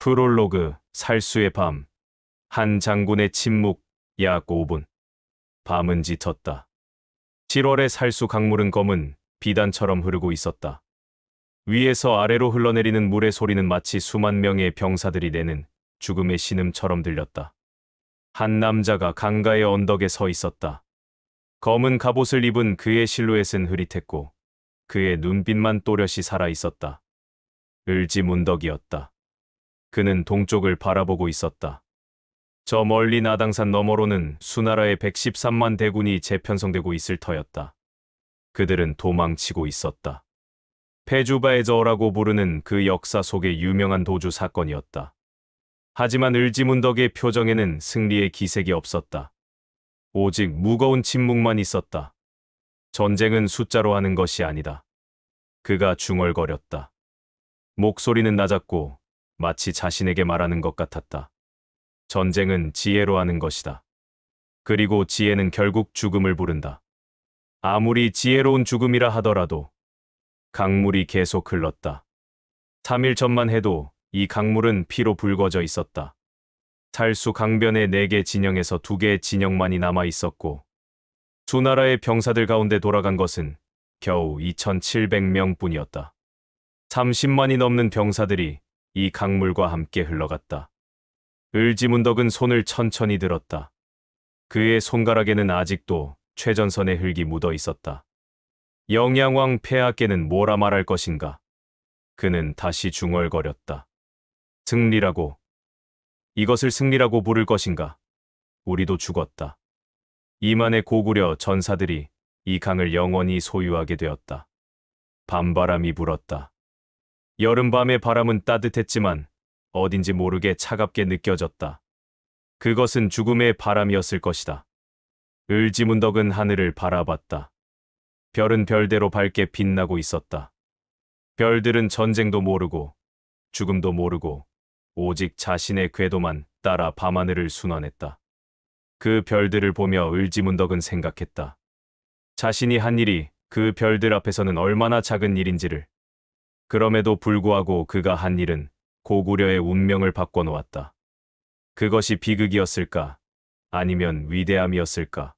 프롤로그 살수의 밤. 한 장군의 침묵 약 5분. 밤은 짙었다. 7월의 살수 강물은 검은 비단처럼 흐르고 있었다. 위에서 아래로 흘러내리는 물의 소리는 마치 수만 명의 병사들이 내는 죽음의 신음처럼 들렸다. 한 남자가 강가의 언덕에 서 있었다. 검은 갑옷을 입은 그의 실루엣은 흐릿했고 그의 눈빛만 또렷이 살아 있었다. 을지문덕이었다. 그는 동쪽을 바라보고 있었다. 저 멀리 나당산 너머로는 수나라의 113만 대군이 재편성되고 있을 터였다. 그들은 도망치고 있었다. 페주바에저어라고 부르는 그 역사 속의 유명한 도주 사건이었다. 하지만 을지문덕의 표정에는 승리의 기색이 없었다. 오직 무거운 침묵만 있었다. 전쟁은 숫자로 하는 것이 아니다. 그가 중얼거렸다. 목소리는 낮았고 마치 자신에게 말하는 것 같았다. 전쟁은 지혜로 하는 것이다. 그리고 지혜는 결국 죽음을 부른다. 아무리 지혜로운 죽음이라 하더라도 강물이 계속 흘렀다. 3일 전만 해도 이 강물은 피로 붉어져 있었다. 살수 강변의 4개 진영에서 2개의 진영만이 남아 있었고 수나라의 병사들 가운데 돌아간 것은 겨우 2,700명뿐이었다. 30만이 넘는 병사들이 이 강물과 함께 흘러갔다. 을지문덕은 손을 천천히 들었다. 그의 손가락에는 아직도 최전선의 흙이 묻어 있었다. 영양왕 폐하께는 뭐라 말할 것인가? 그는 다시 중얼거렸다. 승리라고. 이것을 승리라고 부를 것인가? 우리도 죽었다. 이만의 고구려 전사들이 이 강을 영원히 소유하게 되었다. 밤바람이 불었다. 여름밤의 바람은 따뜻했지만 어딘지 모르게 차갑게 느껴졌다. 그것은 죽음의 바람이었을 것이다. 을지문덕은 하늘을 바라봤다. 별은 별대로 밝게 빛나고 있었다. 별들은 전쟁도 모르고 죽음도 모르고 오직 자신의 궤도만 따라 밤하늘을 순환했다. 그 별들을 보며 을지문덕은 생각했다. 자신이 한 일이 그 별들 앞에서는 얼마나 작은 일인지를. 그럼에도 불구하고 그가 한 일은 고구려의 운명을 바꿔놓았다. 그것이 비극이었을까? 아니면 위대함이었을까?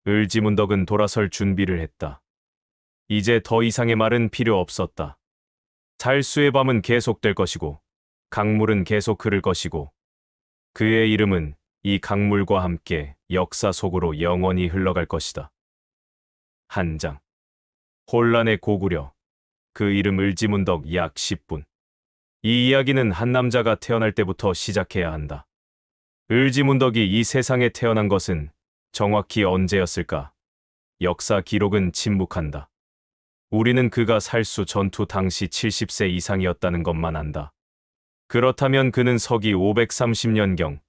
을지문덕은 돌아설 준비를 했다. 이제 더 이상의 말은 필요 없었다. 살수의 밤은 계속될 것이고 강물은 계속 흐를 것이고 그의 이름은 이 강물과 함께 역사 속으로 영원히 흘러갈 것이다. 한 장. 혼란의 고구려. 그 이름 을지문덕 약 10분. 이 이야기는 한 남자가 태어날 때부터 시작해야 한다. 을지문덕이 이 세상에 태어난 것은 정확히 언제였을까? 역사 기록은 침묵한다. 우리는 그가 살수 전투 당시 70세 이상이었다는 것만 안다. 그렇다면 그는 서기 530년경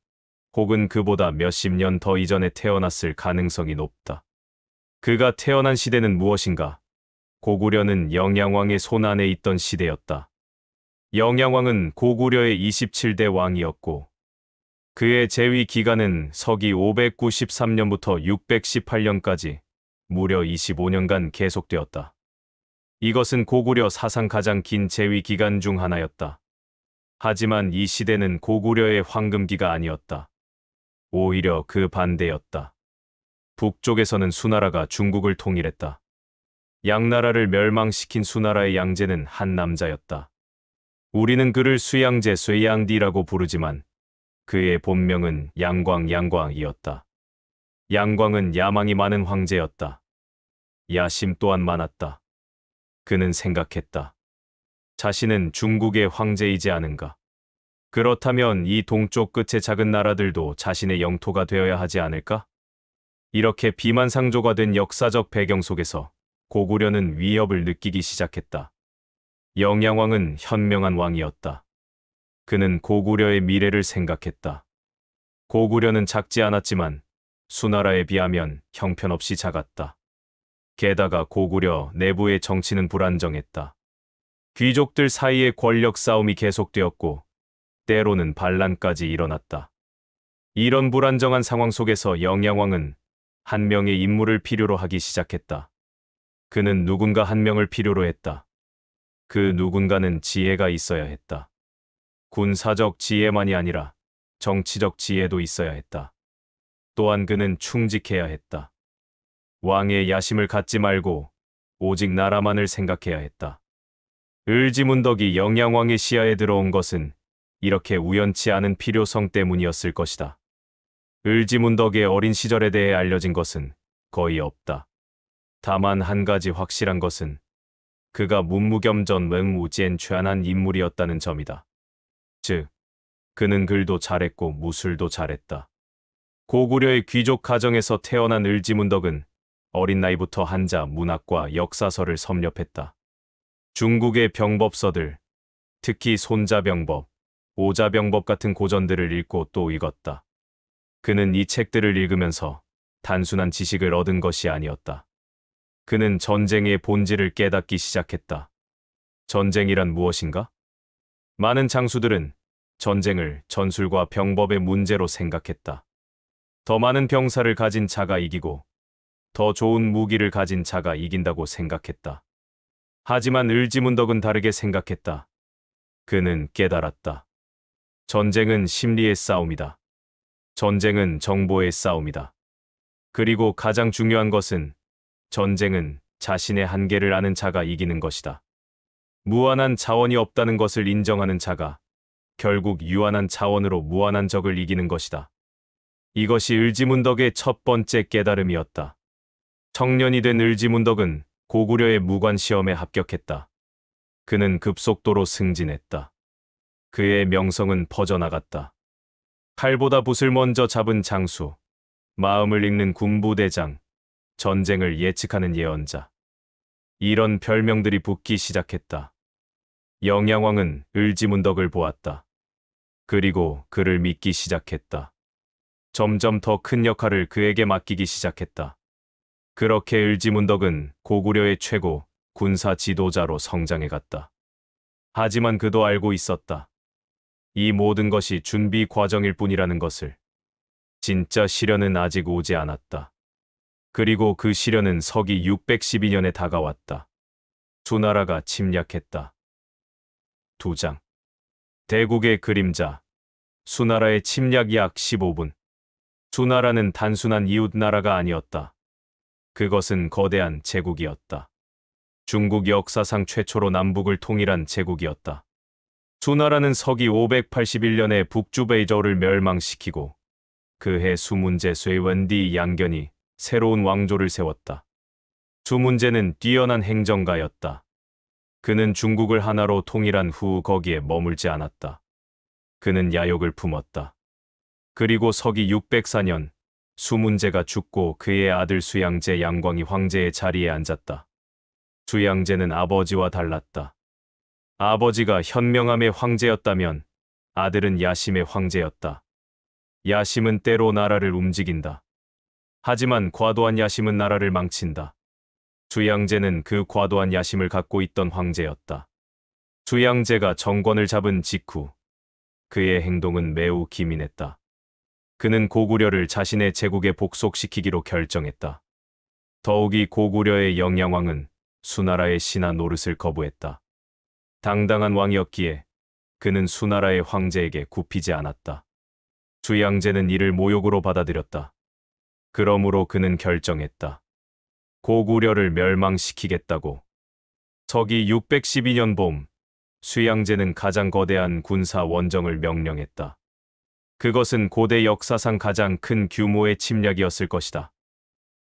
혹은 그보다 몇십 년 더 이전에 태어났을 가능성이 높다. 그가 태어난 시대는 무엇인가? 고구려는 영양왕의 손 안에 있던 시대였다. 영양왕은 고구려의 27대 왕이었고 그의 재위 기간은 서기 593년부터 618년까지 무려 25년간 계속되었다. 이것은 고구려 사상 가장 긴 재위 기간 중 하나였다. 하지만 이 시대는 고구려의 황금기가 아니었다. 오히려 그 반대였다. 북쪽에서는 수나라가 중국을 통일했다. 양나라를 멸망시킨 수나라의 양제는 한 남자였다. 우리는 그를 수양제 쇠양디라고 부르지만 그의 본명은 양광이었다. 양광은 야망이 많은 황제였다. 야심 또한 많았다. 그는 생각했다. 자신은 중국의 황제이지 않은가? 그렇다면 이 동쪽 끝의 작은 나라들도 자신의 영토가 되어야 하지 않을까? 이렇게 비만상조가 된 역사적 배경 속에서 고구려는 위협을 느끼기 시작했다. 영양왕은 현명한 왕이었다. 그는 고구려의 미래를 생각했다. 고구려는 작지 않았지만 수나라에 비하면 형편없이 작았다. 게다가 고구려 내부의 정치는 불안정했다. 귀족들 사이의 권력 싸움이 계속되었고 때로는 반란까지 일어났다. 이런 불안정한 상황 속에서 영양왕은 한 명의 인물을 필요로 하기 시작했다. 그는 누군가 한 명을 필요로 했다. 그 누군가는 지혜가 있어야 했다. 군사적 지혜만이 아니라 정치적 지혜도 있어야 했다. 또한 그는 충직해야 했다. 왕의 야심을 갖지 말고 오직 나라만을 생각해야 했다. 을지문덕이 영양왕의 시야에 들어온 것은 이렇게 우연치 않은 필요성 때문이었을 것이다. 을지문덕의 어린 시절에 대해 알려진 것은 거의 없다. 다만 한 가지 확실한 것은 그가 문무겸전 맹무지엔 최한한 인물이었다는 점이다. 즉, 그는 글도 잘했고 무술도 잘했다. 고구려의 귀족 가정에서 태어난 을지문덕은 어린 나이부터 한자, 문학과 역사서를 섭렵했다. 중국의 병법서들, 특히 손자병법, 오자병법 같은 고전들을 읽고 또 읽었다. 그는 이 책들을 읽으면서 단순한 지식을 얻은 것이 아니었다. 그는 전쟁의 본질을 깨닫기 시작했다. 전쟁이란 무엇인가? 많은 장수들은 전쟁을 전술과 병법의 문제로 생각했다. 더 많은 병사를 가진 자가 이기고 더 좋은 무기를 가진 자가 이긴다고 생각했다. 하지만 을지문덕은 다르게 생각했다. 그는 깨달았다. 전쟁은 심리의 싸움이다. 전쟁은 정보의 싸움이다. 그리고 가장 중요한 것은 전쟁은 자신의 한계를 아는 자가 이기는 것이다. 무한한 자원이 없다는 것을 인정하는 자가 결국 유한한 자원으로 무한한 적을 이기는 것이다. 이것이 을지문덕의 첫 번째 깨달음이었다. 청년이 된 을지문덕은 고구려의 무관시험에 합격했다. 그는 급속도로 승진했다. 그의 명성은 퍼져나갔다. 칼보다 붓을 먼저 잡은 장수, 마음을 읽는 군부대장, 전쟁을 예측하는 예언자. 이런 별명들이 붙기 시작했다. 영양왕은 을지문덕을 보았다. 그리고 그를 믿기 시작했다. 점점 더 큰 역할을 그에게 맡기기 시작했다. 그렇게 을지문덕은 고구려의 최고 군사 지도자로 성장해갔다. 하지만 그도 알고 있었다. 이 모든 것이 준비 과정일 뿐이라는 것을. 진짜 시련은 아직 오지 않았다. 그리고 그 시련은 서기 612년에 다가왔다. 수나라가 침략했다. 2장. 대국의 그림자. 수나라의 침략 약 15분. 수나라는 단순한 이웃나라가 아니었다. 그것은 거대한 제국이었다. 중국 역사상 최초로 남북을 통일한 제국이었다. 수나라는 서기 581년에 북주베이저를 멸망시키고 그해 수문제 쇠원디 양견이 새로운 왕조를 세웠다. 수문제는 뛰어난 행정가였다. 그는 중국을 하나로 통일한 후 거기에 머물지 않았다. 그는 야욕을 품었다. 그리고 서기 604년 수문제가 죽고 그의 아들 수양제 양광이 황제의 자리에 앉았다. 수양제는 아버지와 달랐다. 아버지가 현명함의 황제였다면 아들은 야심의 황제였다. 야심은 때로 나라를 움직인다. 하지만 과도한 야심은 나라를 망친다. 수양제는 그 과도한 야심을 갖고 있던 황제였다. 수양제가 정권을 잡은 직후 그의 행동은 매우 기민했다. 그는 고구려를 자신의 제국에 복속시키기로 결정했다. 더욱이 고구려의 영양왕은 수나라의 신하 노릇을 거부했다. 당당한 왕이었기에 그는 수나라의 황제에게 굽히지 않았다. 수양제는 이를 모욕으로 받아들였다. 그러므로 그는 결정했다. 고구려를 멸망시키겠다고. 서기 612년 봄, 수양제는 가장 거대한 군사 원정을 명령했다. 그것은 고대 역사상 가장 큰 규모의 침략이었을 것이다.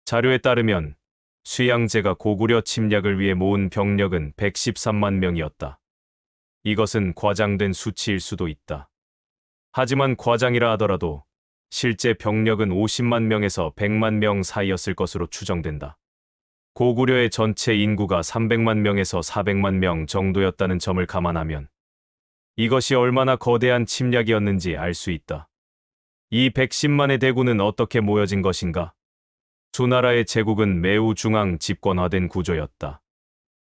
자료에 따르면 수양제가 고구려 침략을 위해 모은 병력은 113만 명이었다. 이것은 과장된 수치일 수도 있다. 하지만 과장이라 하더라도 실제 병력은 50만 명에서 100만 명 사이였을 것으로 추정된다. 고구려의 전체 인구가 300만 명에서 400만 명 정도였다는 점을 감안하면 이것이 얼마나 거대한 침략이었는지 알 수 있다. 이 110만의 대군은 어떻게 모여진 것인가? 수나라의 제국은 매우 중앙 집권화된 구조였다.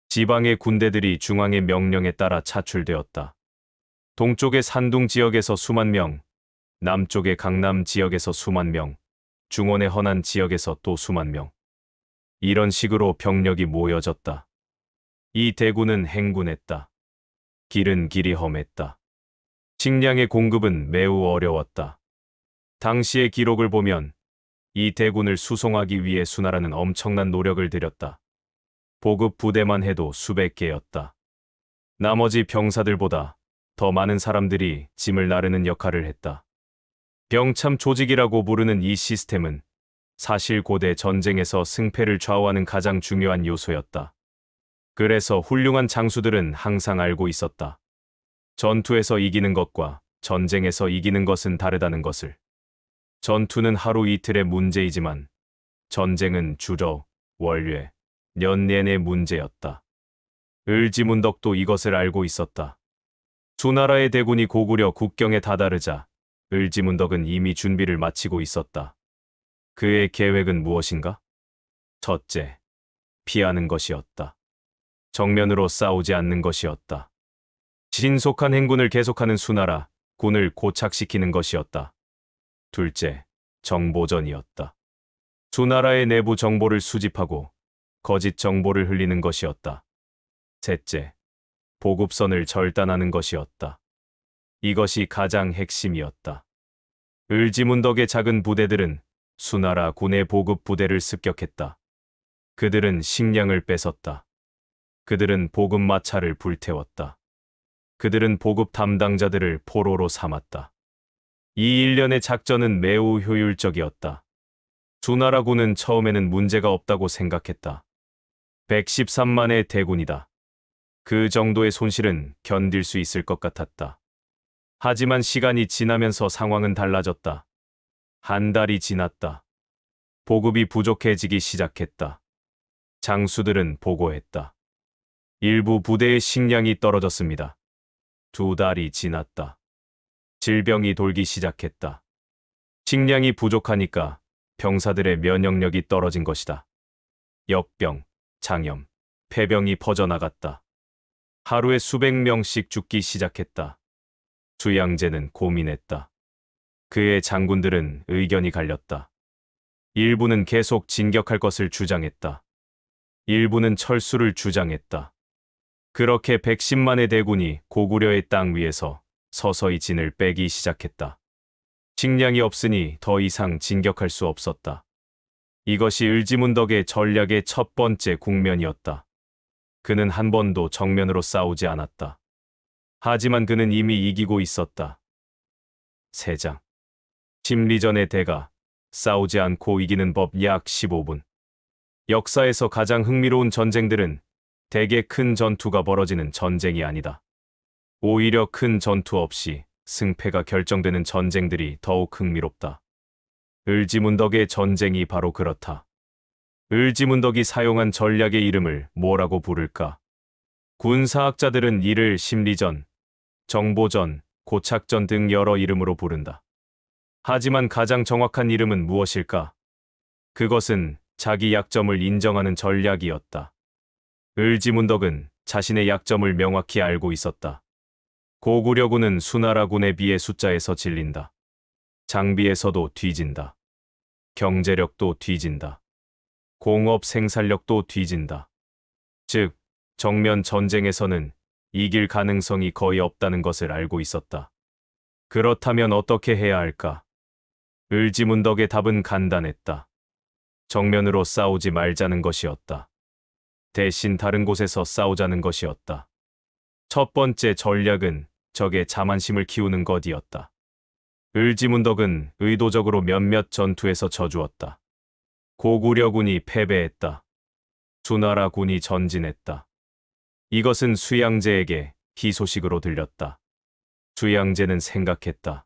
지방의 군대들이 중앙의 명령에 따라 차출되었다. 동쪽의 산둥 지역에서 수만 명, 남쪽의 강남 지역에서 수만 명, 중원의 허난 지역에서 또 수만 명. 이런 식으로 병력이 모여졌다. 이 대군은 행군했다. 길은 길이 험했다. 식량의 공급은 매우 어려웠다. 당시의 기록을 보면 이 대군을 수송하기 위해 수나라는 엄청난 노력을 들였다. 보급 부대만 해도 수백 개였다. 나머지 병사들보다 더 많은 사람들이 짐을 나르는 역할을 했다. 병참 조직이라고 부르는 이 시스템은 사실 고대 전쟁에서 승패를 좌우하는 가장 중요한 요소였다. 그래서 훌륭한 장수들은 항상 알고 있었다. 전투에서 이기는 것과 전쟁에서 이기는 것은 다르다는 것을. 전투는 하루 이틀의 문제이지만 전쟁은 주로 월뇌, 년 내내 문제였다. 을지문덕도 이것을 알고 있었다. 수나라의 대군이 고구려 국경에 다다르자 을지문덕은 이미 준비를 마치고 있었다. 그의 계획은 무엇인가? 첫째, 피하는 것이었다. 정면으로 싸우지 않는 것이었다. 신속한 행군을 계속하는 수나라, 군을 고착시키는 것이었다. 둘째, 정보전이었다. 수나라의 내부 정보를 수집하고 거짓 정보를 흘리는 것이었다. 셋째, 보급선을 절단하는 것이었다. 이것이 가장 핵심이었다. 을지문덕의 작은 부대들은 수나라 군의 보급 부대를 습격했다. 그들은 식량을 뺏었다. 그들은 보급 마차를 불태웠다. 그들은 보급 담당자들을 포로로 삼았다. 이 일련의 작전은 매우 효율적이었다. 수나라군은 처음에는 문제가 없다고 생각했다. 113만의 대군이다. 그 정도의 손실은 견딜 수 있을 것 같았다. 하지만 시간이 지나면서 상황은 달라졌다. 한 달이 지났다. 보급이 부족해지기 시작했다. 장수들은 보고했다. 일부 부대의 식량이 떨어졌습니다. 2달이 지났다. 질병이 돌기 시작했다. 식량이 부족하니까 병사들의 면역력이 떨어진 것이다. 역병, 장염, 폐병이 퍼져나갔다. 하루에 수백 명씩 죽기 시작했다. 수양제는 고민했다. 그의 장군들은 의견이 갈렸다. 일부는 계속 진격할 것을 주장했다. 일부는 철수를 주장했다. 그렇게 110만의 대군이 고구려의 땅 위에서 서서히 진을 빼기 시작했다. 식량이 없으니 더 이상 진격할 수 없었다. 이것이 을지문덕의 전략의 첫 번째 국면이었다. 그는 한 번도 정면으로 싸우지 않았다. 하지만 그는 이미 이기고 있었다. 3장. 심리전의 대가, 싸우지 않고 이기는 법 약 15분. 역사에서 가장 흥미로운 전쟁들은 대개 큰 전투가 벌어지는 전쟁이 아니다. 오히려 큰 전투 없이 승패가 결정되는 전쟁들이 더욱 흥미롭다. 을지문덕의 전쟁이 바로 그렇다. 을지문덕이 사용한 전략의 이름을 뭐라고 부를까? 군사학자들은 이를 심리전, 정보전, 고착전 등 여러 이름으로 부른다. 하지만 가장 정확한 이름은 무엇일까? 그것은 자기 약점을 인정하는 전략이었다. 을지문덕은 자신의 약점을 명확히 알고 있었다. 고구려군은 수나라군에 비해 숫자에서 질린다. 장비에서도 뒤진다. 경제력도 뒤진다. 공업 생산력도 뒤진다. 즉, 정면 전쟁에서는 이길 가능성이 거의 없다는 것을 알고 있었다. 그렇다면 어떻게 해야 할까? 을지문덕의 답은 간단했다. 정면으로 싸우지 말자는 것이었다. 대신 다른 곳에서 싸우자는 것이었다. 첫 번째 전략은 적의 자만심을 키우는 것이었다. 을지문덕은 의도적으로 몇몇 전투에서 져주었다. 고구려군이 패배했다. 수나라군이 전진했다. 이것은 수양제에게 희소식으로 들렸다. 수양제는 생각했다.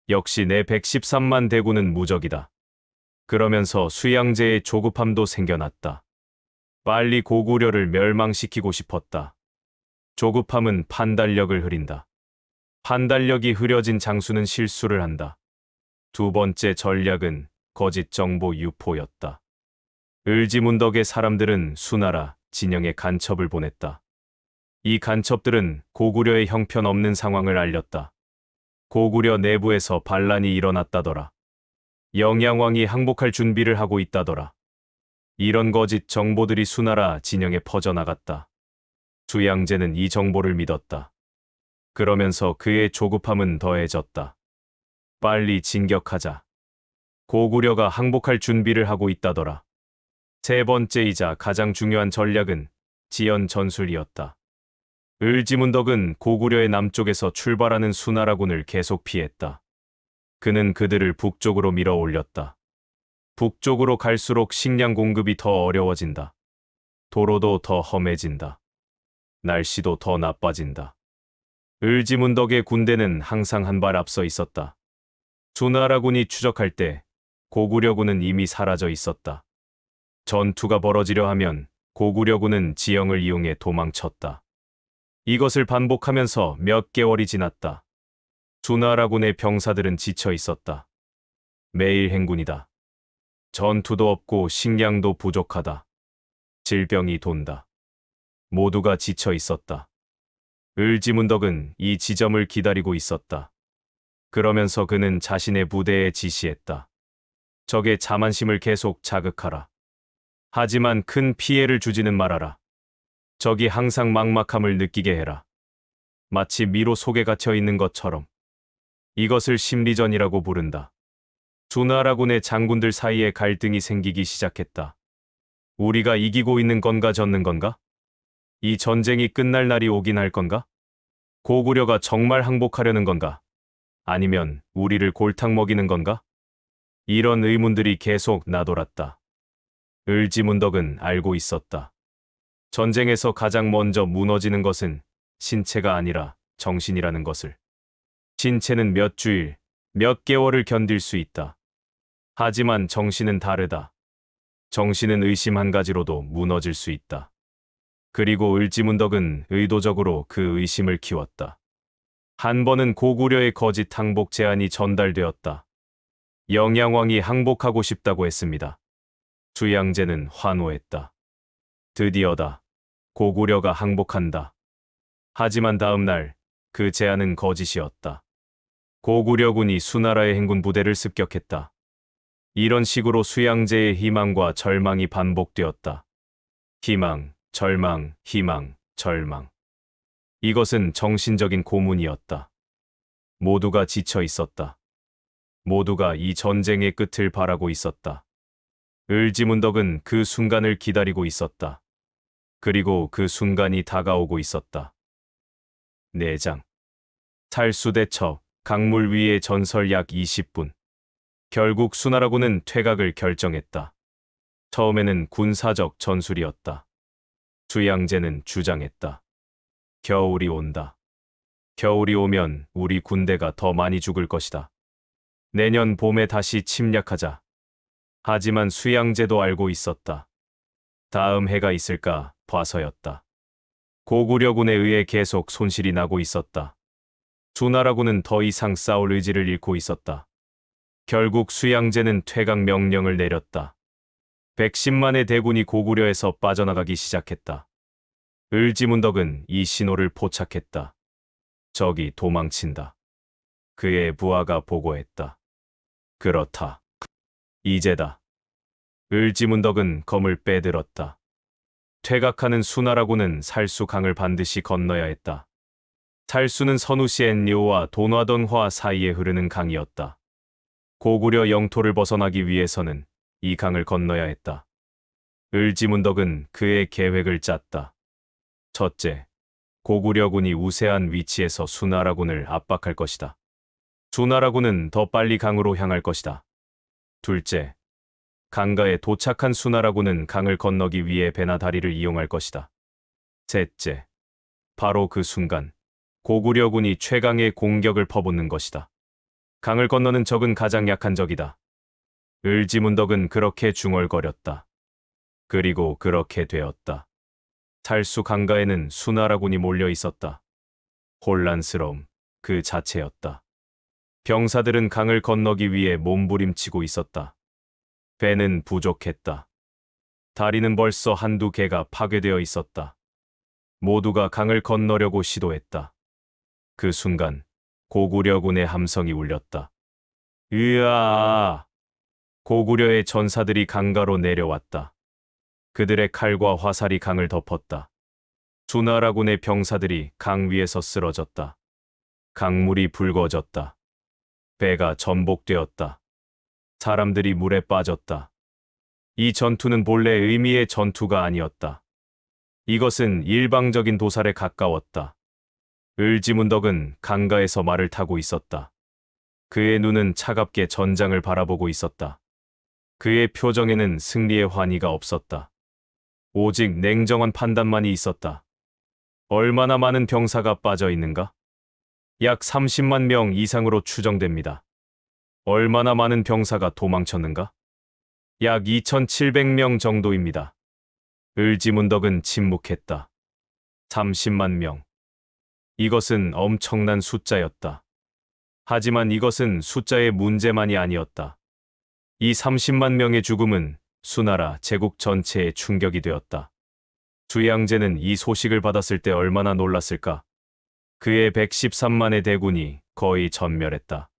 역시 내 113만 대군은 무적이다. 그러면서 수양제의 조급함도 생겨났다. 빨리 고구려를 멸망시키고 싶었다. 조급함은 판단력을 흐린다. 판단력이 흐려진 장수는 실수를 한다. 두 번째 전략은 거짓 정보 유포였다. 을지문덕의 사람들은 수나라, 진영에 간첩을 보냈다. 이 간첩들은 고구려의 형편없는 상황을 알렸다. 고구려 내부에서 반란이 일어났다더라. 영양왕이 항복할 준비를 하고 있다더라. 이런 거짓 정보들이 수나라 진영에 퍼져나갔다. 수양제는 이 정보를 믿었다. 그러면서 그의 조급함은 더해졌다. 빨리 진격하자. 고구려가 항복할 준비를 하고 있다더라. 세 번째이자 가장 중요한 전략은 지연 전술이었다. 을지문덕은 고구려의 남쪽에서 출발하는 수나라군을 계속 피했다. 그는 그들을 북쪽으로 밀어 올렸다. 북쪽으로 갈수록 식량 공급이 더 어려워진다. 도로도 더 험해진다. 날씨도 더 나빠진다. 을지문덕의 군대는 항상 한 발 앞서 있었다. 수나라군이 추적할 때 고구려군은 이미 사라져 있었다. 전투가 벌어지려 하면 고구려군은 지형을 이용해 도망쳤다. 이것을 반복하면서 몇 개월이 지났다. 수나라군의 병사들은 지쳐 있었다. 매일 행군이다. 전투도 없고 식량도 부족하다. 질병이 돈다. 모두가 지쳐 있었다. 을지문덕은 이 지점을 기다리고 있었다. 그러면서 그는 자신의 부대에 지시했다. 적의 자만심을 계속 자극하라. 하지만 큰 피해를 주지는 말아라. 적이 항상 막막함을 느끼게 해라. 마치 미로 속에 갇혀 있는 것처럼. 이것을 심리전이라고 부른다. 수나라군의 장군들 사이에 갈등이 생기기 시작했다. 우리가 이기고 있는 건가 졌는 건가? 이 전쟁이 끝날 날이 오긴 할 건가? 고구려가 정말 항복하려는 건가? 아니면 우리를 골탕 먹이는 건가? 이런 의문들이 계속 나돌았다. 을지문덕은 알고 있었다. 전쟁에서 가장 먼저 무너지는 것은 신체가 아니라 정신이라는 것을. 신체는 몇 주일, 몇 개월을 견딜 수 있다. 하지만 정신은 다르다. 정신은 의심 한 가지로도 무너질 수 있다. 그리고 을지문덕은 의도적으로 그 의심을 키웠다. 한 번은 고구려의 거짓 항복 제안이 전달되었다. 영양왕이 항복하고 싶다고 했습니다. 수양제는 환호했다. 드디어다. 고구려가 항복한다. 하지만 다음 날 그 제안은 거짓이었다. 고구려군이 수나라의 행군 부대를 습격했다. 이런 식으로 수양제의 희망과 절망이 반복되었다. 희망, 절망, 희망, 절망. 이것은 정신적인 고문이었다. 모두가 지쳐 있었다. 모두가 이 전쟁의 끝을 바라고 있었다. 을지문덕은 그 순간을 기다리고 있었다. 그리고 그 순간이 다가오고 있었다. 내장. 살수대첩, 강물 위의 전설 약 20분. 결국 수나라군은 퇴각을 결정했다. 처음에는 군사적 전술이었다. 수양제는 주장했다. 겨울이 온다. 겨울이 오면 우리 군대가 더 많이 죽을 것이다. 내년 봄에 다시 침략하자. 하지만 수양제도 알고 있었다. 다음 해가 있을까 봐서였다. 고구려군에 의해 계속 손실이 나고 있었다. 수나라군은 더 이상 싸울 의지를 잃고 있었다. 결국 수양제는 퇴각 명령을 내렸다. 110만의 대군이 고구려에서 빠져나가기 시작했다. 을지문덕은 이 신호를 포착했다. 적이 도망친다. 그의 부하가 보고했다. 그렇다. 이제다. 을지문덕은 검을 빼들었다. 퇴각하는 수나라군은 살수강을 반드시 건너야 했다. 살수는 선우시엔리오와 도나던화 사이에 흐르는 강이었다. 고구려 영토를 벗어나기 위해서는 이 강을 건너야 했다. 을지문덕은 그의 계획을 짰다. 첫째, 고구려군이 우세한 위치에서 수나라군을 압박할 것이다. 수나라군은 더 빨리 강으로 향할 것이다. 둘째, 강가에 도착한 수나라군은 강을 건너기 위해 배나 다리를 이용할 것이다. 셋째, 바로 그 순간 고구려군이 최강의 공격을 퍼붓는 것이다. 강을 건너는 적은 가장 약한 적이다. 을지문덕은 그렇게 중얼거렸다. 그리고 그렇게 되었다. 살수 강가에는 수나라군이 몰려 있었다. 혼란스러움 그 자체였다. 병사들은 강을 건너기 위해 몸부림치고 있었다. 배는 부족했다. 다리는 벌써 한두 개가 파괴되어 있었다. 모두가 강을 건너려고 시도했다. 그 순간 고구려군의 함성이 울렸다. 으아! 고구려의 전사들이 강가로 내려왔다. 그들의 칼과 화살이 강을 덮었다. 수나라군의 병사들이 강 위에서 쓰러졌다. 강물이 붉어졌다. 배가 전복되었다. 사람들이 물에 빠졌다. 이 전투는 본래 의미의 전투가 아니었다. 이것은 일방적인 도살에 가까웠다. 을지문덕은 강가에서 말을 타고 있었다. 그의 눈은 차갑게 전장을 바라보고 있었다. 그의 표정에는 승리의 환희가 없었다. 오직 냉정한 판단만이 있었다. 얼마나 많은 병사가 빠져 있는가? 약 30만 명 이상으로 추정됩니다. 얼마나 많은 병사가 도망쳤는가? 약 2,700명 정도입니다. 을지문덕은 침묵했다. 30만 명. 이것은 엄청난 숫자였다. 하지만 이것은 숫자의 문제만이 아니었다. 이 30만 명의 죽음은 수나라 제국 전체에 충격이 되었다. 수양제는 이 소식을 받았을 때 얼마나 놀랐을까? 그의 113만의 대군이 거의 전멸했다.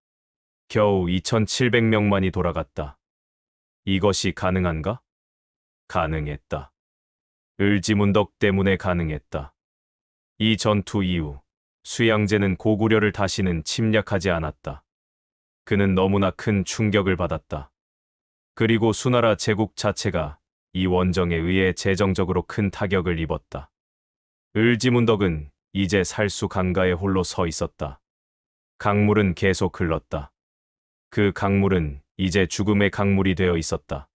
겨우 2,700명만이 돌아갔다. 이것이 가능한가? 가능했다. 을지문덕 때문에 가능했다. 이 전투 이후 수양제는 고구려를 다시는 침략하지 않았다. 그는 너무나 큰 충격을 받았다. 그리고 수나라 제국 자체가 이 원정에 의해 재정적으로 큰 타격을 입었다. 을지문덕은 이제 살수 강가에 홀로 서 있었다. 강물은 계속 흘렀다. 그 강물은 이제 죽음의 강물이 되어 있었다.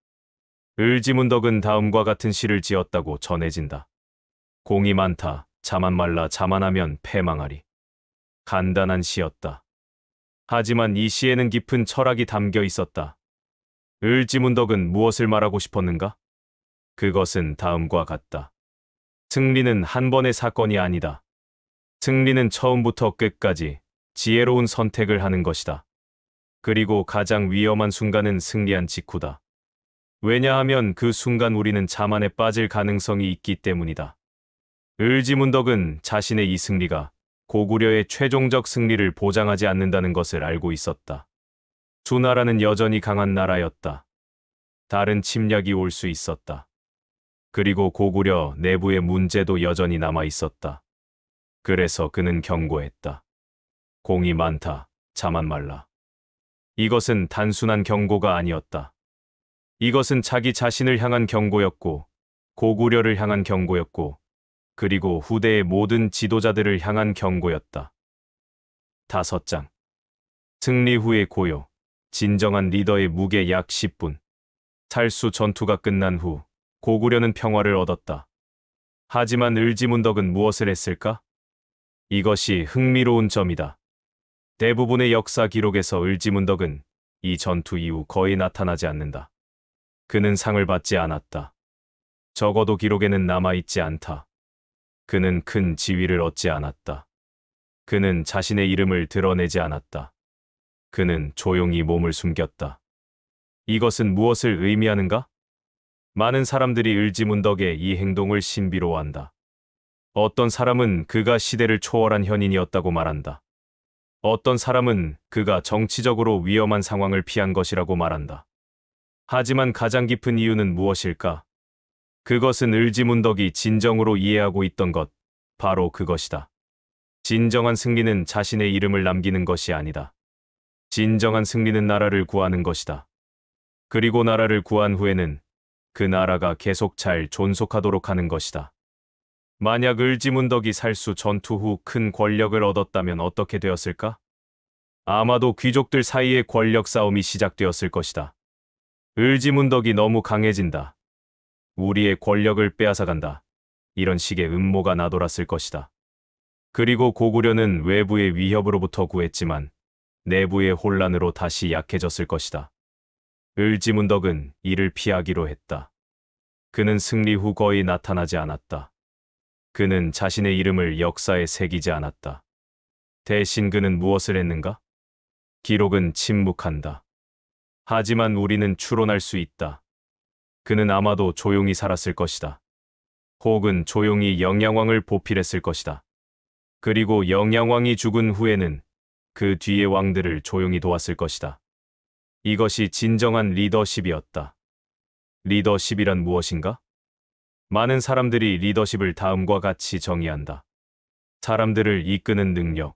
을지문덕은 다음과 같은 시를 지었다고 전해진다. 공이 많다. 자만 말라 자만하면 패망하리. 간단한 시였다. 하지만 이 시에는 깊은 철학이 담겨 있었다. 을지문덕은 무엇을 말하고 싶었는가? 그것은 다음과 같다. 승리는 한 번의 사건이 아니다. 승리는 처음부터 끝까지 지혜로운 선택을 하는 것이다. 그리고 가장 위험한 순간은 승리한 직후다. 왜냐하면 그 순간 우리는 자만에 빠질 가능성이 있기 때문이다. 을지문덕은 자신의 이 승리가 고구려의 최종적 승리를 보장하지 않는다는 것을 알고 있었다. 수나라는 여전히 강한 나라였다. 다른 침략이 올 수 있었다. 그리고 고구려 내부의 문제도 여전히 남아 있었다. 그래서 그는 경고했다. 공이 많다. 자만 말라. 이것은 단순한 경고가 아니었다. 이것은 자기 자신을 향한 경고였고, 고구려를 향한 경고였고, 그리고 후대의 모든 지도자들을 향한 경고였다. 5장. 승리 후의 고요. 진정한 리더의 무게 약 10분. 살수 전투가 끝난 후 고구려는 평화를 얻었다. 하지만 을지문덕은 무엇을 했을까? 이것이 흥미로운 점이다. 대부분의 역사 기록에서 을지문덕은 이 전투 이후 거의 나타나지 않는다. 그는 상을 받지 않았다. 적어도 기록에는 남아있지 않다. 그는 큰 지위를 얻지 않았다. 그는 자신의 이름을 드러내지 않았다. 그는 조용히 몸을 숨겼다. 이것은 무엇을 의미하는가? 많은 사람들이 을지문덕의 이 행동을 신비로워한다. 어떤 사람은 그가 시대를 초월한 현인이었다고 말한다. 어떤 사람은 그가 정치적으로 위험한 상황을 피한 것이라고 말한다. 하지만 가장 깊은 이유는 무엇일까? 그것은 을지문덕이 진정으로 이해하고 있던 것, 바로 그것이다. 진정한 승리는 자신의 이름을 남기는 것이 아니다. 진정한 승리는 나라를 구하는 것이다. 그리고 나라를 구한 후에는 그 나라가 계속 잘 존속하도록 하는 것이다. 만약 을지문덕이 살수 전투 후 큰 권력을 얻었다면 어떻게 되었을까? 아마도 귀족들 사이의 권력 싸움이 시작되었을 것이다. 을지문덕이 너무 강해진다. 우리의 권력을 빼앗아간다. 이런 식의 음모가 나돌았을 것이다. 그리고 고구려는 외부의 위협으로부터 구했지만 내부의 혼란으로 다시 약해졌을 것이다. 을지문덕은 이를 피하기로 했다. 그는 승리 후 거의 나타나지 않았다. 그는 자신의 이름을 역사에 새기지 않았다. 대신 그는 무엇을 했는가? 기록은 침묵한다. 하지만 우리는 추론할 수 있다. 그는 아마도 조용히 살았을 것이다. 혹은 조용히 영양왕을 보필했을 것이다. 그리고 영양왕이 죽은 후에는 그 뒤의 왕들을 조용히 도왔을 것이다. 이것이 진정한 리더십이었다. 리더십이란 무엇인가? 많은 사람들이 리더십을 다음과 같이 정의한다. 사람들을 이끄는 능력,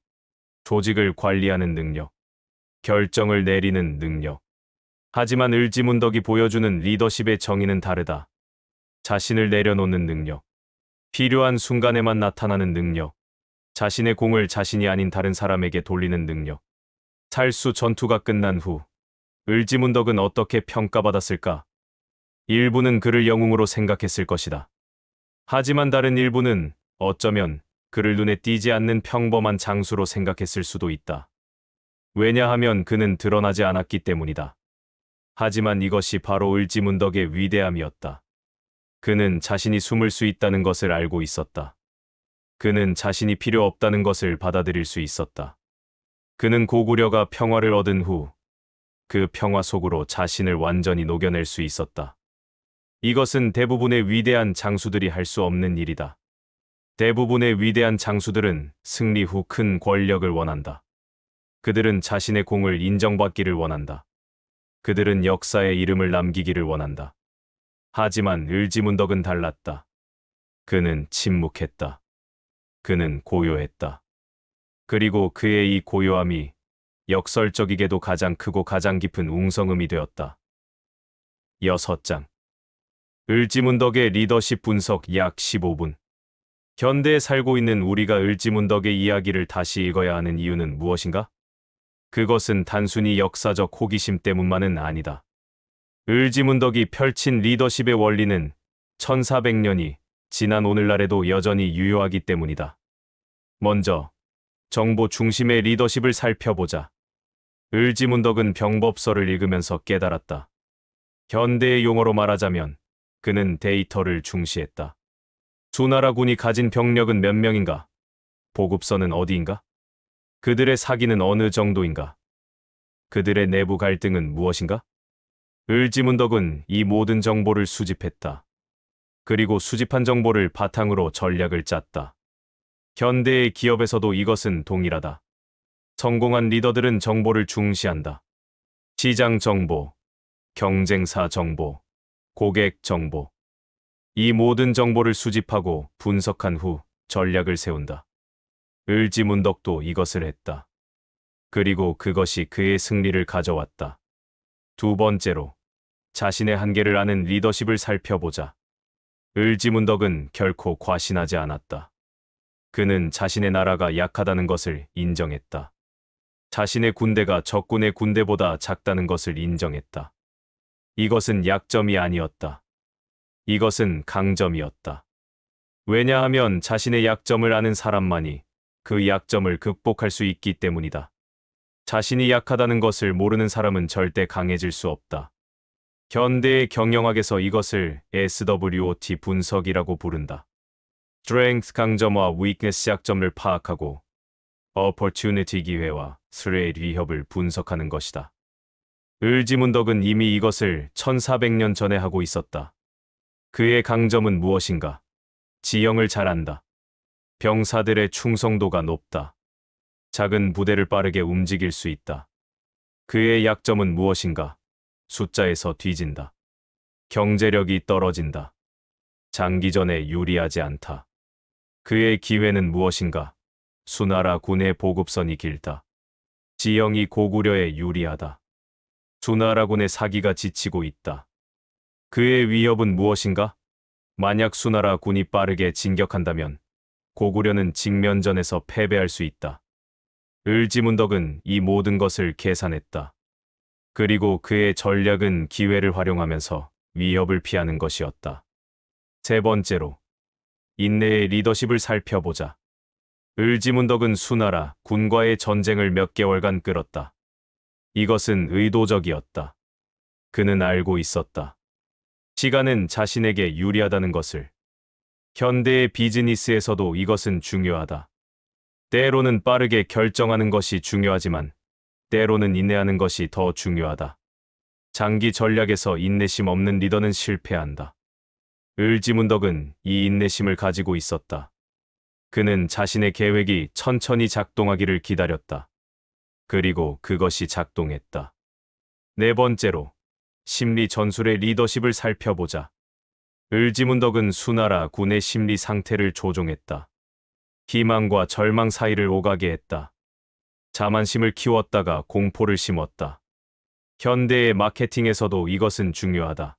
조직을 관리하는 능력, 결정을 내리는 능력. 하지만 을지문덕이 보여주는 리더십의 정의는 다르다. 자신을 내려놓는 능력, 필요한 순간에만 나타나는 능력, 자신의 공을 자신이 아닌 다른 사람에게 돌리는 능력. 살수 전투가 끝난 후 을지문덕은 어떻게 평가받았을까? 일부는 그를 영웅으로 생각했을 것이다. 하지만 다른 일부는 어쩌면 그를 눈에 띄지 않는 평범한 장수로 생각했을 수도 있다. 왜냐하면 그는 드러나지 않았기 때문이다. 하지만 이것이 바로 을지문덕의 위대함이었다. 그는 자신이 숨을 수 있다는 것을 알고 있었다. 그는 자신이 필요 없다는 것을 받아들일 수 있었다. 그는 고구려가 평화를 얻은 후 그 평화 속으로 자신을 완전히 녹여낼 수 있었다. 이것은 대부분의 위대한 장수들이 할 수 없는 일이다. 대부분의 위대한 장수들은 승리 후 큰 권력을 원한다. 그들은 자신의 공을 인정받기를 원한다. 그들은 역사에 이름을 남기기를 원한다. 하지만 을지문덕은 달랐다. 그는 침묵했다. 그는 고요했다. 그리고 그의 이 고요함이 역설적이게도 가장 크고 가장 깊은 웅성음이 되었다. 6장. 을지문덕의 리더십 분석 약 15분. 현대에 살고 있는 우리가 을지문덕의 이야기를 다시 읽어야 하는 이유는 무엇인가? 그것은 단순히 역사적 호기심 때문만은 아니다. 을지문덕이 펼친 리더십의 원리는 1400년이 지난 오늘날에도 여전히 유효하기 때문이다. 먼저 정보 중심의 리더십을 살펴보자. 을지문덕은 병법서를 읽으면서 깨달았다. 현대의 용어로 말하자면 그는 데이터를 중시했다. 수나라군이 가진 병력은 몇 명인가? 보급선은 어디인가? 그들의 사기는 어느 정도인가? 그들의 내부 갈등은 무엇인가? 을지문덕은 이 모든 정보를 수집했다. 그리고 수집한 정보를 바탕으로 전략을 짰다. 현대의 기업에서도 이것은 동일하다. 성공한 리더들은 정보를 중시한다. 시장 정보, 경쟁사 정보, 고객 정보. 이 모든 정보를 수집하고 분석한 후 전략을 세운다. 을지문덕도 이것을 했다. 그리고 그것이 그의 승리를 가져왔다. 두 번째로, 자신의 한계를 아는 리더십을 살펴보자. 을지문덕은 결코 과신하지 않았다. 그는 자신의 나라가 약하다는 것을 인정했다. 자신의 군대가 적군의 군대보다 작다는 것을 인정했다. 이것은 약점이 아니었다. 이것은 강점이었다. 왜냐하면 자신의 약점을 아는 사람만이 그 약점을 극복할 수 있기 때문이다. 자신이 약하다는 것을 모르는 사람은 절대 강해질 수 없다. 현대의 경영학에서 이것을 SWOT 분석이라고 부른다. Strength 강점과 Weakness 약점을 파악하고 Opportunity 기회와 Threat 위협을 분석하는 것이다. 을지문덕은 이미 이것을 1400년 전에 하고 있었다. 그의 강점은 무엇인가? 지형을 잘 안다. 병사들의 충성도가 높다. 작은 부대를 빠르게 움직일 수 있다. 그의 약점은 무엇인가? 숫자에서 뒤진다. 경제력이 떨어진다. 장기전에 유리하지 않다. 그의 기회는 무엇인가? 수나라 군의 보급선이 길다. 지형이 고구려에 유리하다. 수나라 군의 사기가 지치고 있다. 그의 위협은 무엇인가? 만약 수나라 군이 빠르게 진격한다면 고구려는 직면전에서 패배할 수 있다. 을지문덕은 이 모든 것을 계산했다. 그리고 그의 전략은 기회를 활용하면서 위협을 피하는 것이었다. 세 번째로, 인내의 리더십을 살펴보자. 을지문덕은 수나라 군과의 전쟁을 몇 개월간 끌었다. 이것은 의도적이었다. 그는 알고 있었다. 시간은 자신에게 유리하다는 것을. 현대의 비즈니스에서도 이것은 중요하다. 때로는 빠르게 결정하는 것이 중요하지만 때로는 인내하는 것이 더 중요하다. 장기 전략에서 인내심 없는 리더는 실패한다. 을지문덕은 이 인내심을 가지고 있었다. 그는 자신의 계획이 천천히 작동하기를 기다렸다. 그리고 그것이 작동했다. 네 번째로, 심리 전술의 리더십을 살펴보자. 을지문덕은 수나라 군의 심리 상태를 조종했다. 희망과 절망 사이를 오가게 했다. 자만심을 키웠다가 공포를 심었다. 현대의 마케팅에서도 이것은 중요하다.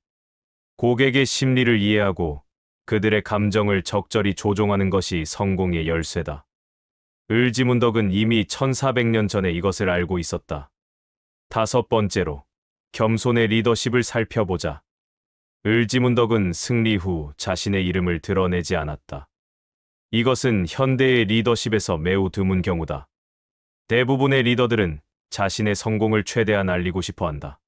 고객의 심리를 이해하고 그들의 감정을 적절히 조종하는 것이 성공의 열쇠다. 을지문덕은 이미 1400년 전에 이것을 알고 있었다. 다섯 번째로, 겸손의 리더십을 살펴보자. 을지문덕은 승리 후 자신의 이름을 드러내지 않았다. 이것은 현대의 리더십에서 매우 드문 경우다. 대부분의 리더들은 자신의 성공을 최대한 알리고 싶어 한다.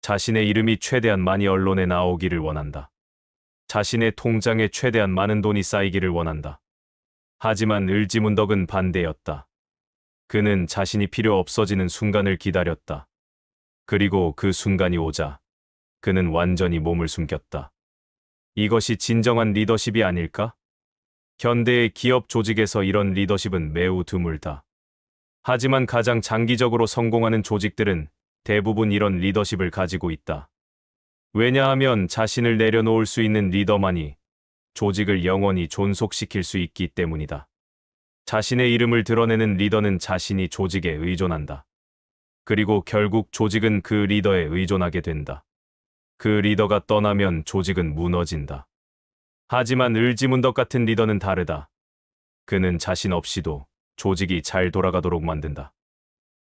자신의 이름이 최대한 많이 언론에 나오기를 원한다. 자신의 통장에 최대한 많은 돈이 쌓이기를 원한다. 하지만 을지문덕은 반대였다. 그는 자신이 필요 없어지는 순간을 기다렸다. 그리고 그 순간이 오자 그는 완전히 몸을 숨겼다. 이것이 진정한 리더십이 아닐까? 현대의 기업 조직에서 이런 리더십은 매우 드물다. 하지만 가장 장기적으로 성공하는 조직들은 대부분 이런 리더십을 가지고 있다. 왜냐하면 자신을 내려놓을 수 있는 리더만이 조직을 영원히 존속시킬 수 있기 때문이다. 자신의 이름을 드러내는 리더는 자신이 조직에 의존한다. 그리고 결국 조직은 그 리더에 의존하게 된다. 그 리더가 떠나면 조직은 무너진다. 하지만 을지문덕 같은 리더는 다르다. 그는 자신 없이도 조직이 잘 돌아가도록 만든다.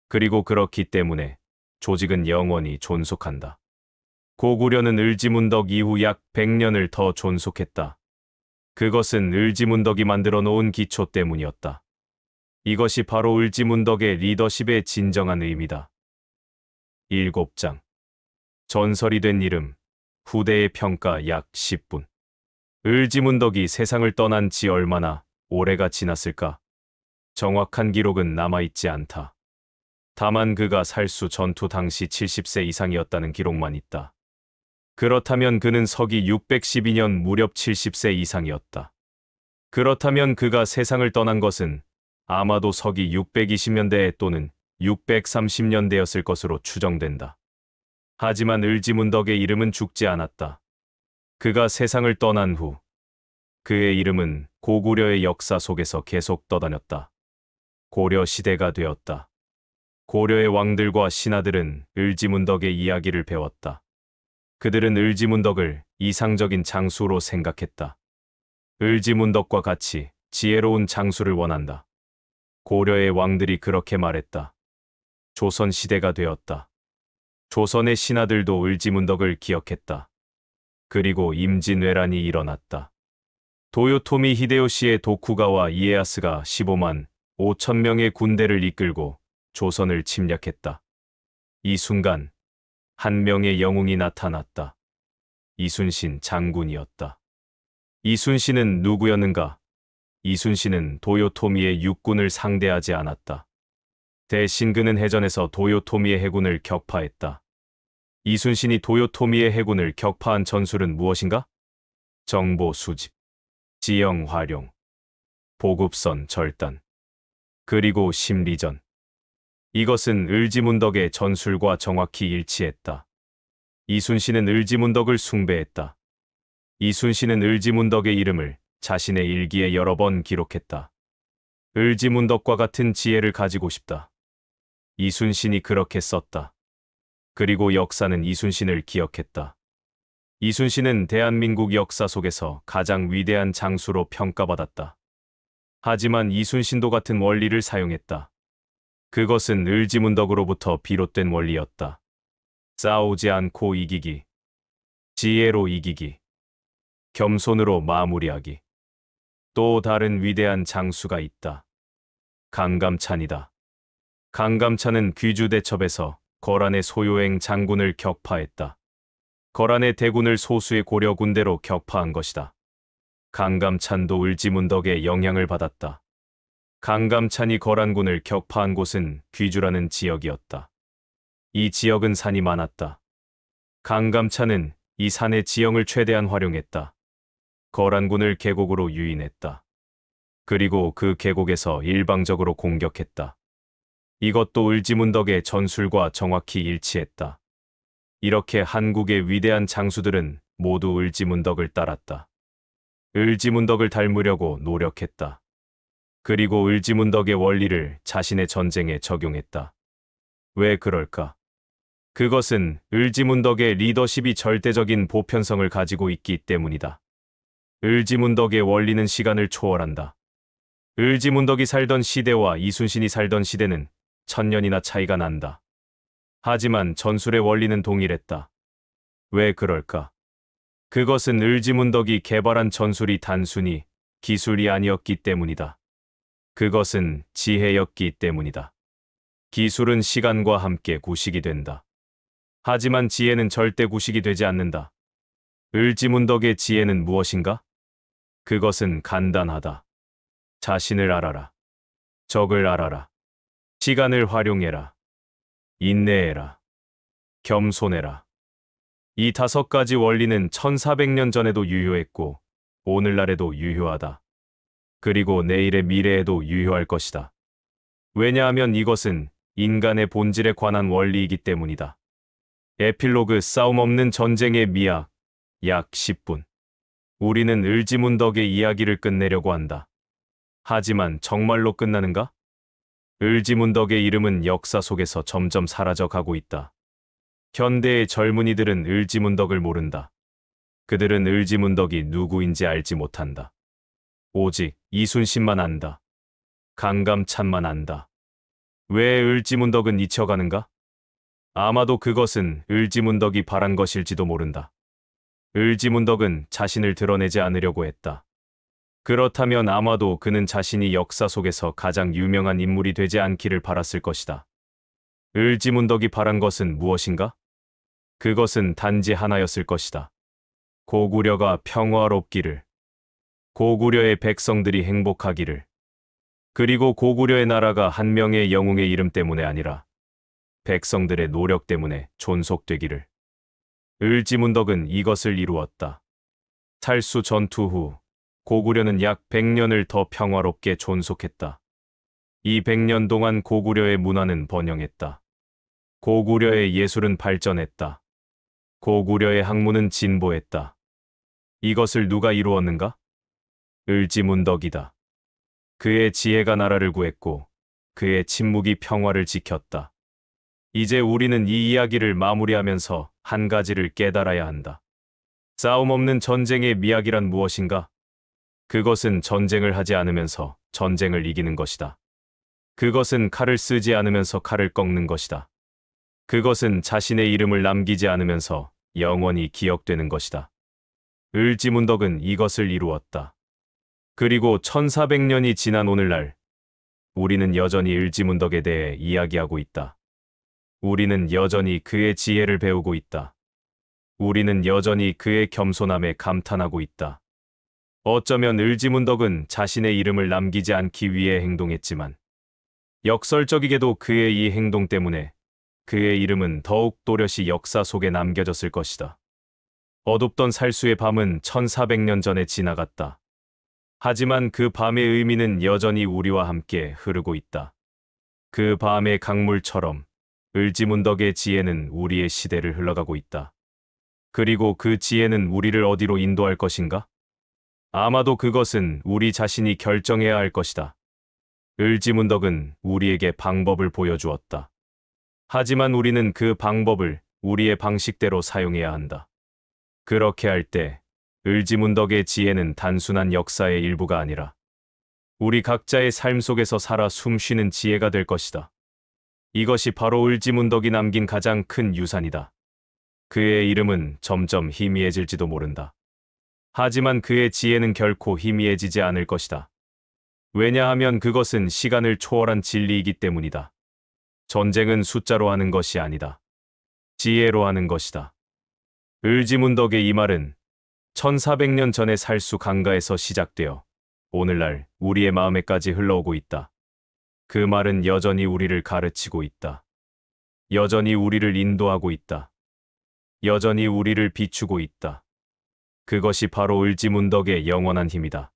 그리고 그렇기 때문에 조직은 영원히 존속한다. 고구려는 을지문덕 이후 약 100년을 더 존속했다. 그것은 을지문덕이 만들어 놓은 기초 때문이었다. 이것이 바로 을지문덕의 리더십의 진정한 의미다. 7장. 전설이 된 이름, 후대의 평가 약 10분. 을지문덕이 세상을 떠난 지 얼마나 오래가 지났을까? 정확한 기록은 남아있지 않다. 다만 그가 살수 전투 당시 70세 이상이었다는 기록만 있다. 그렇다면 그는 서기 612년 무렵 70세 이상이었다. 그렇다면 그가 세상을 떠난 것은 아마도 서기 620년대 또는 630년대였을 것으로 추정된다. 하지만 을지문덕의 이름은 죽지 않았다. 그가 세상을 떠난 후 그의 이름은 고구려의 역사 속에서 계속 떠다녔다. 고려 시대가 되었다. 고려의 왕들과 신하들은 을지문덕의 이야기를 배웠다. 그들은 을지문덕을 이상적인 장수로 생각했다. 을지문덕과 같이 지혜로운 장수를 원한다. 고려의 왕들이 그렇게 말했다. 조선 시대가 되었다. 조선의 신하들도 을지문덕을 기억했다. 그리고 임진왜란이 일어났다. 도요토미 히데요시의 도쿠가와 이에야스가 15만 5천 명의 군대를 이끌고 조선을 침략했다. 이 순간 한 명의 영웅이 나타났다. 이순신 장군이었다. 이순신은 누구였는가? 이순신은 도요토미의 육군을 상대하지 않았다. 대신 그는 해전에서 도요토미의 해군을 격파했다. 이순신이 도요토미의 해군을 격파한 전술은 무엇인가? 정보 수집, 지형 활용, 보급선 절단, 그리고 심리전. 이것은 을지문덕의 전술과 정확히 일치했다. 이순신은 을지문덕을 숭배했다. 이순신은 을지문덕의 이름을 자신의 일기에 여러 번 기록했다. 을지문덕과 같은 지혜를 가지고 싶다. 이순신이 그렇게 썼다. 그리고 역사는 이순신을 기억했다. 이순신은 대한민국 역사 속에서 가장 위대한 장수로 평가받았다. 하지만 이순신도 같은 원리를 사용했다. 그것은 을지문덕으로부터 비롯된 원리였다. 싸우지 않고 이기기, 지혜로 이기기, 겸손으로 마무리하기. 또 다른 위대한 장수가 있다. 강감찬이다. 강감찬은 귀주대첩에서 거란의 소요행 장군을 격파했다. 거란의 대군을 소수의 고려 군대로 격파한 것이다. 강감찬도 을지문덕의 영향을 받았다. 강감찬이 거란군을 격파한 곳은 귀주라는 지역이었다. 이 지역은 산이 많았다. 강감찬은 이 산의 지형을 최대한 활용했다. 거란군을 계곡으로 유인했다. 그리고 그 계곡에서 일방적으로 공격했다. 이것도 을지문덕의 전술과 정확히 일치했다. 이렇게 한국의 위대한 장수들은 모두 을지문덕을 따랐다. 을지문덕을 닮으려고 노력했다. 그리고 을지문덕의 원리를 자신의 전쟁에 적용했다. 왜 그럴까? 그것은 을지문덕의 리더십이 절대적인 보편성을 가지고 있기 때문이다. 을지문덕의 원리는 시간을 초월한다. 을지문덕이 살던 시대와 이순신이 살던 시대는 1000년이나 차이가 난다. 하지만 전술의 원리는 동일했다. 왜 그럴까? 그것은 을지문덕이 개발한 전술이 단순히 기술이 아니었기 때문이다. 그것은 지혜였기 때문이다. 기술은 시간과 함께 구식이 된다. 하지만 지혜는 절대 구식이 되지 않는다. 을지문덕의 지혜는 무엇인가? 그것은 간단하다. 자신을 알아라. 적을 알아라. 시간을 활용해라. 인내해라. 겸손해라. 이 5가지 원리는 1400년 전에도 유효했고 오늘날에도 유효하다. 그리고 내일의 미래에도 유효할 것이다. 왜냐하면 이것은 인간의 본질에 관한 원리이기 때문이다. 에필로그 싸움 없는 전쟁의 미학 약 10분. 우리는 을지문덕의 이야기를 끝내려고 한다. 하지만 정말로 끝나는가? 을지문덕의 이름은 역사 속에서 점점 사라져 가고 있다. 현대의 젊은이들은 을지문덕을 모른다. 그들은 을지문덕이 누구인지 알지 못한다. 오직 이순신만 안다. 강감찬만 안다. 왜 을지문덕은 잊혀가는가? 아마도 그것은 을지문덕이 바란 것일지도 모른다. 을지문덕은 자신을 드러내지 않으려고 했다. 그렇다면 아마도 그는 자신이 역사 속에서 가장 유명한 인물이 되지 않기를 바랐을 것이다. 을지문덕이 바란 것은 무엇인가? 그것은 단지 하나였을 것이다. 고구려가 평화롭기를, 고구려의 백성들이 행복하기를, 그리고 고구려의 나라가 한 명의 영웅의 이름 때문에 아니라 백성들의 노력 때문에 존속되기를. 을지문덕은 이것을 이루었다. 살수 전투 후 고구려는 약 100년을 더 평화롭게 존속했다. 이 100년 동안 고구려의 문화는 번영했다. 고구려의 예술은 발전했다. 고구려의 학문은 진보했다. 이것을 누가 이루었는가? 을지문덕이다. 그의 지혜가 나라를 구했고 그의 침묵이 평화를 지켰다. 이제 우리는 이 이야기를 마무리하면서 한 가지를 깨달아야 한다. 싸움 없는 전쟁의 미학이란 무엇인가? 그것은 전쟁을 하지 않으면서 전쟁을 이기는 것이다. 그것은 칼을 쓰지 않으면서 칼을 꺾는 것이다. 그것은 자신의 이름을 남기지 않으면서 영원히 기억되는 것이다. 을지문덕은 이것을 이루었다. 그리고 1400년이 지난 오늘날 우리는 여전히 을지문덕에 대해 이야기하고 있다. 우리는 여전히 그의 지혜를 배우고 있다. 우리는 여전히 그의 겸손함에 감탄하고 있다. 어쩌면 을지문덕은 자신의 이름을 남기지 않기 위해 행동했지만 역설적이게도 그의 이 행동 때문에 그의 이름은 더욱 또렷이 역사 속에 남겨졌을 것이다. 어둡던 살수의 밤은 1400년 전에 지나갔다. 하지만 그 밤의 의미는 여전히 우리와 함께 흐르고 있다. 그 밤의 강물처럼 을지문덕의 지혜는 우리의 시대를 흘러가고 있다. 그리고 그 지혜는 우리를 어디로 인도할 것인가? 아마도 그것은 우리 자신이 결정해야 할 것이다. 을지문덕은 우리에게 방법을 보여주었다. 하지만 우리는 그 방법을 우리의 방식대로 사용해야 한다. 그렇게 할 때 을지문덕의 지혜는 단순한 역사의 일부가 아니라 우리 각자의 삶 속에서 살아 숨쉬는 지혜가 될 것이다. 이것이 바로 을지문덕이 남긴 가장 큰 유산이다. 그의 이름은 점점 희미해질지도 모른다. 하지만 그의 지혜는 결코 희미해지지 않을 것이다. 왜냐하면 그것은 시간을 초월한 진리이기 때문이다. 전쟁은 숫자로 하는 것이 아니다. 지혜로 하는 것이다. 을지문덕의 이 말은 1400년 전의 살수 강가에서 시작되어 오늘날 우리의 마음에까지 흘러오고 있다. 그 말은 여전히 우리를 가르치고 있다. 여전히 우리를 인도하고 있다. 여전히 우리를 비추고 있다. 그것이 바로 을지문덕의 영원한 힘이다.